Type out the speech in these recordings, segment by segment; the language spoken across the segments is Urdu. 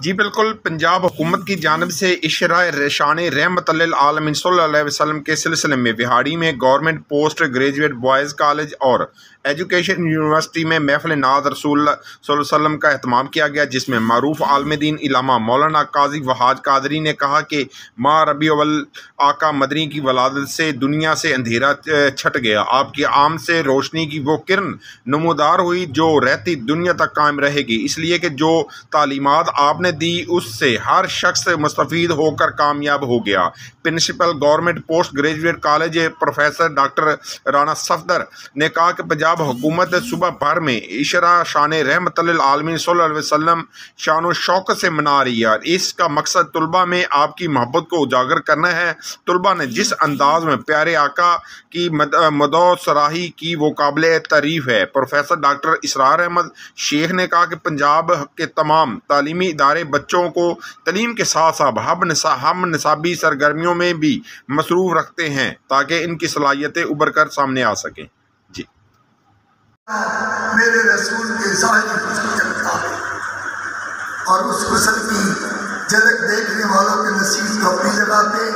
جی بالکل، پنجاب حکومت کی جانب سے اشرۂ شان رحمت للعالمین صلی اللہ علیہ وسلم کے سلسلے میں وہاڑی میں government post graduate boys college اور ایجوکیشن یونیورسٹی میں محفل نعت رسول اللہ صلی اللہ علیہ وسلم کا اہتمام کیا گیا، جس میں معروف عالم دین علامہ مولانا قاضی وحاج قادری نے کہا کہ ماہ ربیع الاول آقا مدنی کی ولادت سے دنیا سے اندھیرا چھٹ گیا، آپ کی آمد سے روشنی کی وہ کرن نمودار ہوئی جو رہتی دنیا تک قائم رہے گی، اس لیے کہ جو تعلیمات آپ نے دی اس سے ہر شخص مستفید ہو کر کامیاب ہو گیا۔ Principal government post graduate college professor doctor Rana Safdar نے کہا کہ پنجاب حکومت صبح بھر میں اشرۂ شان رحمت للعالمین صلی اللہ علیہ وسلم شان و شوکت سے منا رہی ہے، اس کا مقصد طلباء میں آپ کی محبت کو اجاگر کرنا ہے۔ طلباء نے جس انداز میں پیارے آقا کی مدح و سراہی کی وہ قابل تعریف ہے۔ پروفیسر ڈاکٹر اسرار احمد شیخ نے کہا کہ پنجاب کے تمام تعلیمی ادارے بچوں کو تعلیم کے ساتھ ساتھ ہم نصابی سرگرمیوں میں بھی مصروف رکھتے ہیں تاکہ ان کی صلاحیتیں ابھر کر سامنے آ سکیں۔ جی میرے رسول کے ظاہری حسن چلتا ہے اور اس حسن کی جھلک دیکھنے والوں کے نصیب کو اپنی جگہ پہ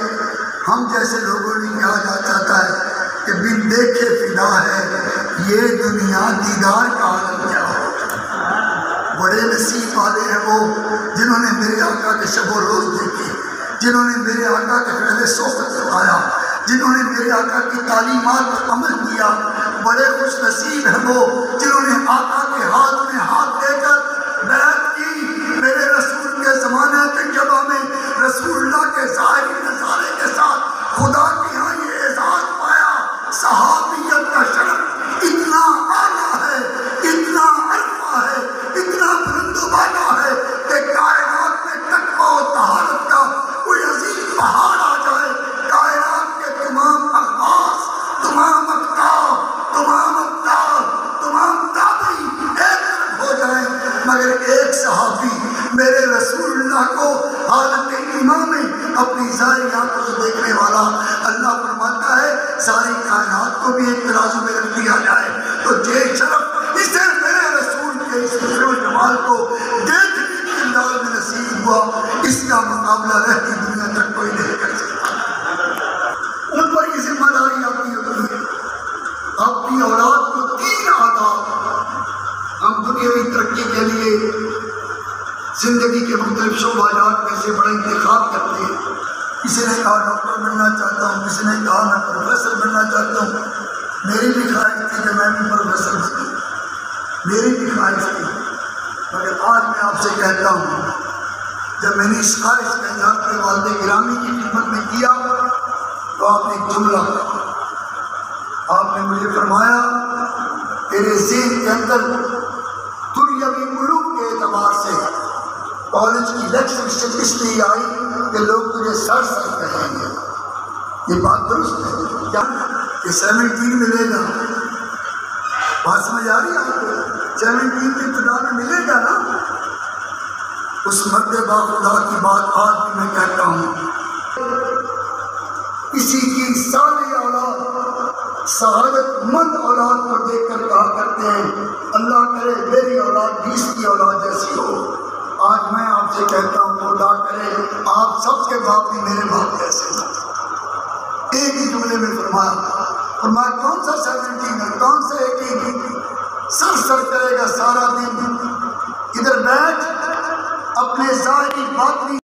ہم جیسے لوگوں نے کہا جا چاہتا ہے کہ بن دیکھے فدا ہے یہ دنیا، دیدار کا عالم کیا ہو۔ بڑے نصیب والے ہیں وہ جنہوں نے میرے آقا کے شب و روز دیکھے، جنہوں نے میرے آقا کے فعل صحبت سکھایا، جنہوں نے میرے آقا کی تعلیمات پر عمل کیا۔ بڑے خوش نصیب ہیں وہ جنہوں نے آقا کے ہاتھ میں ہاتھ دے کر بیعت کی۔ میرے رسول کے زمانے کے جبہ میں رسول اللہ کے ظاہری نظارے کے ساتھ خدا کے ہاں یہ اعزاز پایا۔ صحابیت کا شرف اتنا اعلیٰ ہے، اتنا عرفہ ہے، اتنا بلند و بالا ہے کہ کائنات میں تقویٰ و طہارت کا کوئی عظیم پہاڑ آ جائے، کائنات کے تمام اخباص، تمام اقطاب، تمام ابطال، تمام تابعی ایک طرف ہو جائیں، مگر ایک صحابی میرے رسول اللہ کو حالت ایمان میں اپنی ظاہری آنکھوں سے دیکھنے والا، اللہ فرماتا ہے ساری کائنات کو بھی ایک ترازو میں رکھ دیا جائے تو یہ شرف اسے میرے رسول کے اس حسن و جمال کو دیکھنے کے انداز میں نصیب ہوا، اس کا مقابلہ رہتی دنیا تک کوئی نہیں کر سکتا۔ ان پر یہ ذمہ داری آتی ہوتی ہے، اپنی اولاد کو 3 آداب ہم دنیاوی ترقی کے لیے زندگی کے مختلف شعبات میں سے بڑا انتخاب کرتے ہیں۔ کسی نے کہا ڈاکٹر بننا چاہتا ہوں، کسی نے کہا میں پروفیسر بننا چاہتا ہوں۔ میری بھی خواہش تھی کہ میں بھی پروفیسر بنوں، میری بھی خواہش تھی، مگر آج میں آپ سے کہتا ہوں جب میں نے اس خواہش کا اظہار اپنے والد گرامی کی خدمت میں کیا تو آپ نے ایک جملہ آپ نے مجھے فرمایا تیرے ذہن کے اندر دنیاوی علوم کے اعتبار سے کالج کی لیکچرشپ اس لیے آئی کہ لوگ تجھے سر کہیں گے۔ یہ بات درست ہے کیا کہ 17 ملے گا؟ بات سمجھ آ رہی ہے آپ کو؟ 17 کی ابتدا میں ملے گا نا؟ اس مرد با خدا کی بات آج بھی میں کہتا ہوں، کسی کی صالح اولاد سعادت مند اولاد کو دیکھ کر کہا کرتے ہیں اللہ کرے میری اولاد 20 کی اولاد جیسی ہو۔ آج میں آپ سے کہتا ہوں خدا کرے آپ سب کے باپ بھی میرے باپ جیسے ہوں۔ ایک ہی جملے میں فرمایا کون سا 17 ہے، کون سا 18 سر کرے گا سارا دن، ادھر بیٹھ اپنے ظاہری باطنی